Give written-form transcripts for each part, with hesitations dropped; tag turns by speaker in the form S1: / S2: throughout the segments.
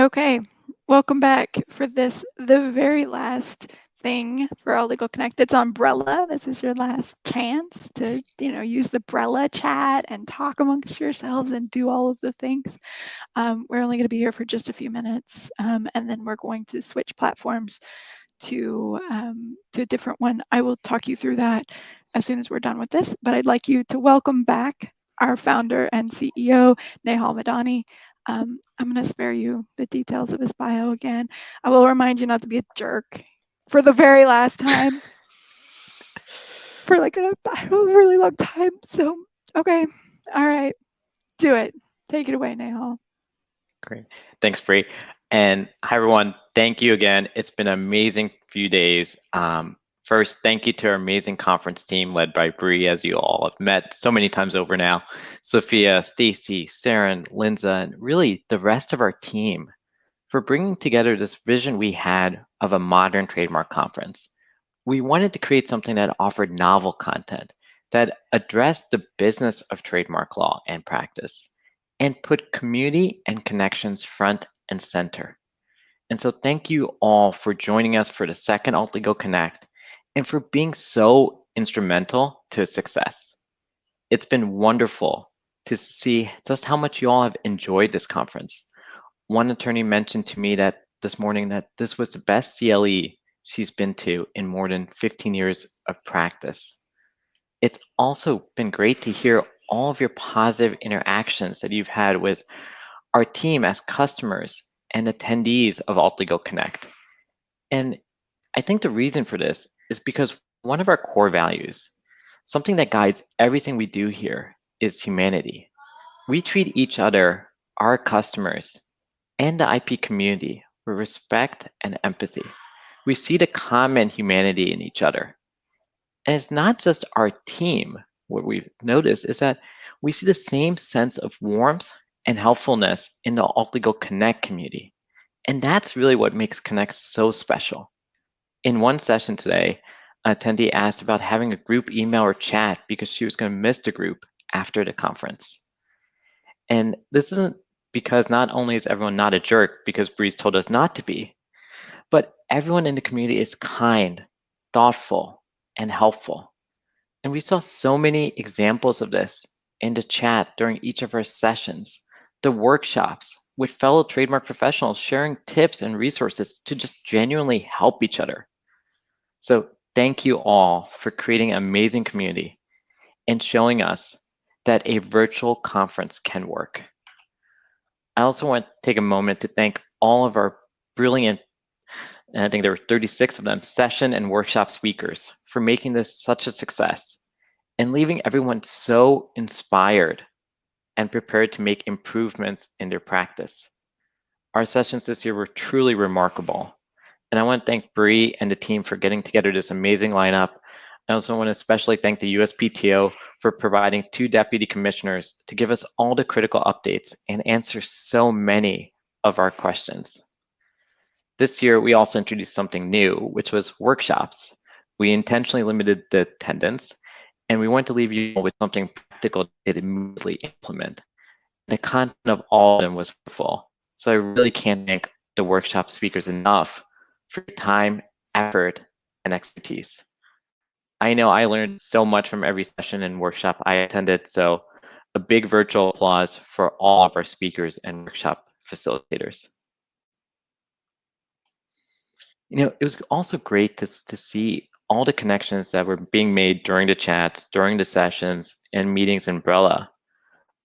S1: Okay, welcome back for this, the very last thing for All Legal Connect. It's Umbrella. This is your last chance to, use the Brella chat and talk amongst yourselves and do all of the things. We're only going to be here for just a few minutes, and then we're going to switch platforms to a different one. I will talk you through that as soon as we're done with this, but I'd like you to welcome back our founder and CEO, Nehal Madhani. I'm going to spare you the details of his bio again. I will remind you not to be a jerk for the very last time for like a really long time. So, okay. All right. Do it. Take it away, Nehal.
S2: Great. Thanks, Bree. And hi, everyone. Thank you again. It's been an amazing few days. First, thank you to our amazing conference team led by Bree, as you all have met so many times over now. Sophia, Stacy, Saren, Linza, and really the rest of our team for bringing together this vision we had of a modern trademark conference. We wanted to create something that offered novel content that addressed the business of trademark law and practice and put community and connections front and center. And so thank you all for joining us for the second Alt Legal Connect and for being so instrumental to success. It's been wonderful to see just how much you all have enjoyed this conference. One attorney mentioned to me that this morning that this was the best CLE she's been to in more than 15 years of practice. It's also been great to hear all of your positive interactions that you've had with our team as customers and attendees of Alt Legal Connect. And I think the reason for this is because one of our core values, something that guides everything we do here, is humanity. We treat each other, our customers, and the IP community with respect and empathy. We see the common humanity in each other. And it's not just our team. What we've noticed is that we see the same sense of warmth and helpfulness in the Alt Legal Connect community. And that's really what makes Connect so special. In one session today, an attendee asked about having a group email or chat because she was going to miss the group after the conference. And this isn't because not only is everyone not a jerk because Breeze told us not to be, but everyone in the community is kind, thoughtful, and helpful. And we saw so many examples of this in the chat during each of our sessions, the workshops with fellow trademark professionals sharing tips and resources to just genuinely help each other. So thank you all for creating an amazing community and showing us that a virtual conference can work. I also want to take a moment to thank all of our brilliant, and I think there were 36 of them, session and workshop speakers for making this such a success and leaving everyone so inspired and prepared to make improvements in their practice. Our sessions this year were truly remarkable. And I want to thank Bree and the team for getting together this amazing lineup. I also want to especially thank the USPTO for providing 2 deputy commissioners to give us all the critical updates and answer so many of our questions. This year, we also introduced something new, which was workshops. We intentionally limited the attendance, and we want to leave you with something practical to immediately implement. The content of all of them was full, so I really can't thank the workshop speakers enough for your time, effort, and expertise. I know I learned so much from every session and workshop I attended, so a big virtual applause for all of our speakers and workshop facilitators. It was also great to see all the connections that were being made during the chats, during the sessions, and meetings in Brella.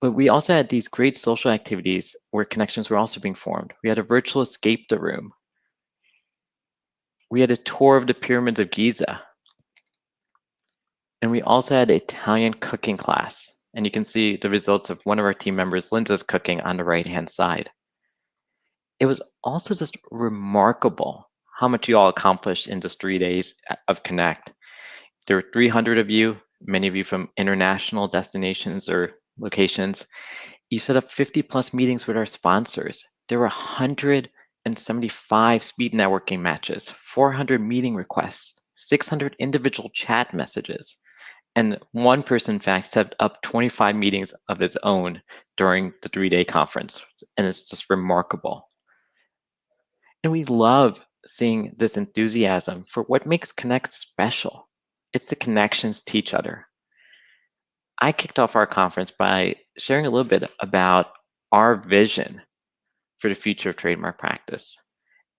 S2: But we also had these great social activities where connections were also being formed. We had a virtual escape the room. We had a tour of the pyramids of Giza. And we also had an Italian cooking class. And you can see the results of one of our team members, Linza's cooking, on the right-hand side. It was also just remarkable how much you all accomplished in just 3 days of Connect. There were 300 of you, many of you from international destinations or locations. You set up 50 plus meetings with our sponsors. There were 175 speed networking matches, 400 meeting requests, 600 individual chat messages. And one person, in fact, set up 25 meetings of his own during the 3-day conference. And it's just remarkable. And we love seeing this enthusiasm for what makes Connect special. It's the connections to each other. I kicked off our conference by sharing a little bit about our vision for the future of trademark practice.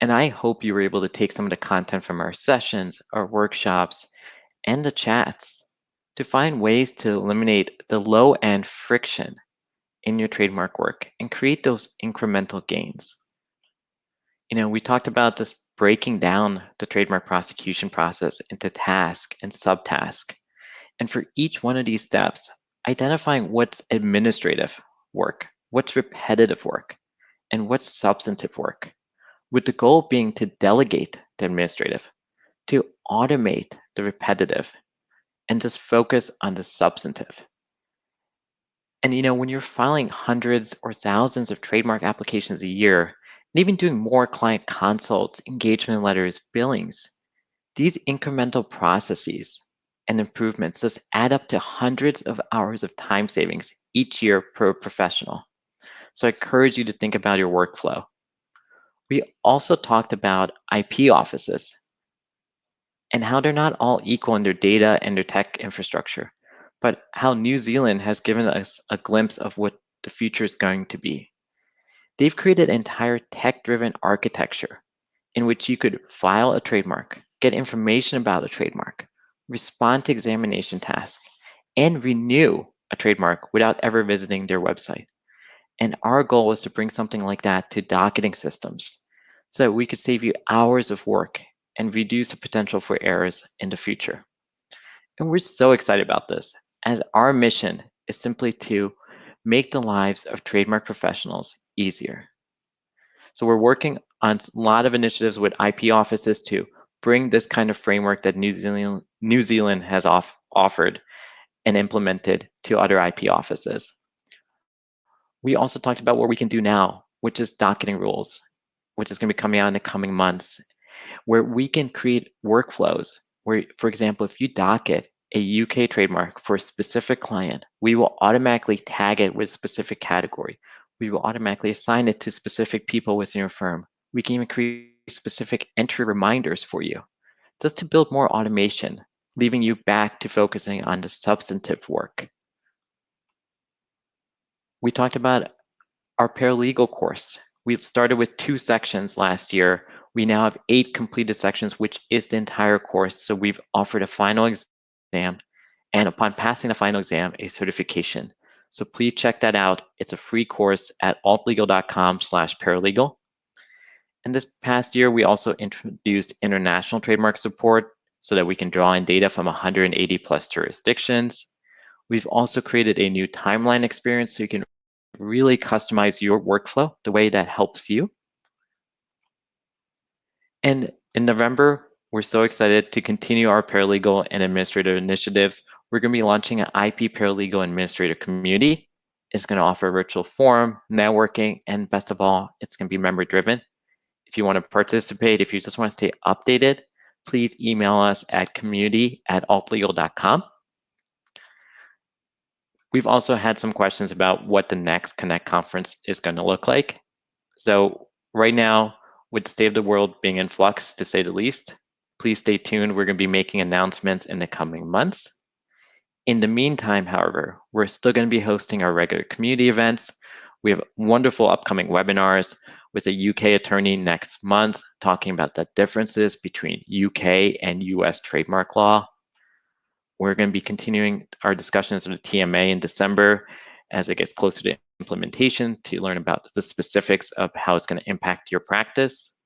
S2: And I hope you were able to take some of the content from our sessions, our workshops, and the chats to find ways to eliminate the low end friction in your trademark work and create those incremental gains. We talked about this breaking down the trademark prosecution process into task and subtask. And for each one of these steps, identifying what's administrative work, what's repetitive work, and what's substantive work, with the goal being to delegate the administrative, to automate the repetitive, and just focus on the substantive. And when you're filing hundreds or thousands of trademark applications a year, and even doing more client consults, engagement letters, billings, these incremental processes and improvements just add up to hundreds of hours of time savings each year per professional. So I encourage you to think about your workflow. We also talked about IP offices and how they're not all equal in their data and their tech infrastructure, but how New Zealand has given us a glimpse of what the future is going to be. They've created an entire tech-driven architecture in which you could file a trademark, get information about a trademark, respond to examination tasks, and renew a trademark without ever visiting their website. And our goal was to bring something like that to docketing systems so that we could save you hours of work and reduce the potential for errors in the future. And we're so excited about this, as our mission is simply to make the lives of trademark professionals easier. So we're working on a lot of initiatives with IP offices to bring this kind of framework that New Zealand has offered and implemented to other IP offices. We also talked about what we can do now, which is docketing rules, which is going to be coming out in the coming months, where we can create workflows where, for example, if you docket a UK trademark for a specific client, we will automatically tag it with a specific category. We will automatically assign it to specific people within your firm. We can even create specific entry reminders for you, just to build more automation, leaving you back to focusing on the substantive work. We talked about our paralegal course. We've started with 2 sections last year. We now have 8 completed sections, which is the entire course. So we've offered a final exam, and upon passing the final exam, a certification. So please check that out. It's a free course at altlegal.com/paralegal. And this past year, we also introduced international trademark support so that we can draw in data from 180 plus jurisdictions. We've also created a new timeline experience so you can really customize your workflow the way that helps you. And in November, we're so excited to continue our paralegal and administrative initiatives. We're going to be launching an IP paralegal administrator community. It's going to offer a virtual forum, networking, and best of all, it's going to be member driven. If you want to participate, if you just want to stay updated, please email us at community@altlegal.com. We've also had some questions about what the next Connect conference is going to look like. So right now, with the state of the world being in flux, to say the least, please stay tuned. We're going to be making announcements in the coming months. In the meantime, however, we're still going to be hosting our regular community events. We have wonderful upcoming webinars with a UK attorney next month talking about the differences between UK and US trademark law. We're going to be continuing our discussions with the TMA in December as it gets closer to implementation to learn about the specifics of how it's going to impact your practice.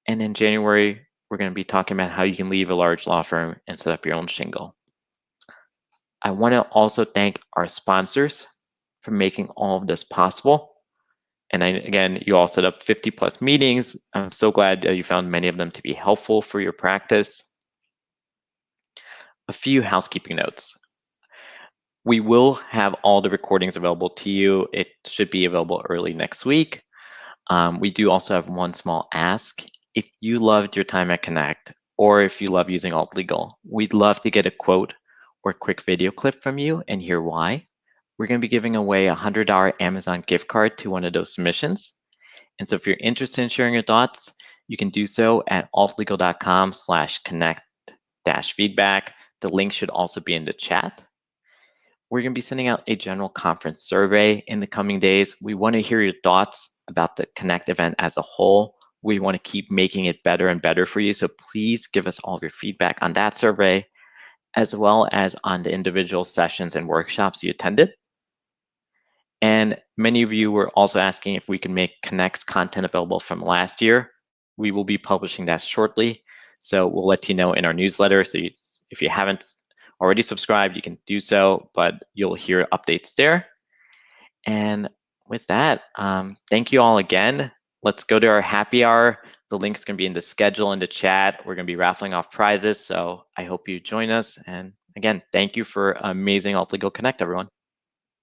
S2: And in January, we're going to be talking about how you can leave a large law firm and set up your own shingle. I want to also thank our sponsors for making all of this possible. And again, you all set up 50 plus meetings. I'm so glad that you found many of them to be helpful for your practice. A few housekeeping notes. We will have all the recordings available to you. It should be available early next week. We do also have one small ask. If you loved your time at Connect, or if you love using Alt Legal, we'd love to get a quote or quick video clip from you and hear why. We're going to be giving away a $100 Amazon gift card to one of those submissions. And so if you're interested in sharing your thoughts, you can do so at altlegal.com/connect-feedback. The link should also be in the chat. We're going to be sending out a general conference survey in the coming days. We want to hear your thoughts about the Connect event as a whole. We want to keep making it better and better for you. So please give us all of your feedback on that survey, as well as on the individual sessions and workshops you attended. And many of you were also asking if we can make Connect's content available from last year. We will be publishing that shortly. So we'll let you know in our newsletter. So if you haven't already subscribed, you can do so, but you'll hear updates there. And with that, thank you all again. Let's go to our happy hour. The link's going to be in the schedule in the chat. We're going to be raffling off prizes. So I hope you join us. And again, thank you for amazing Alt Legal Connect, everyone.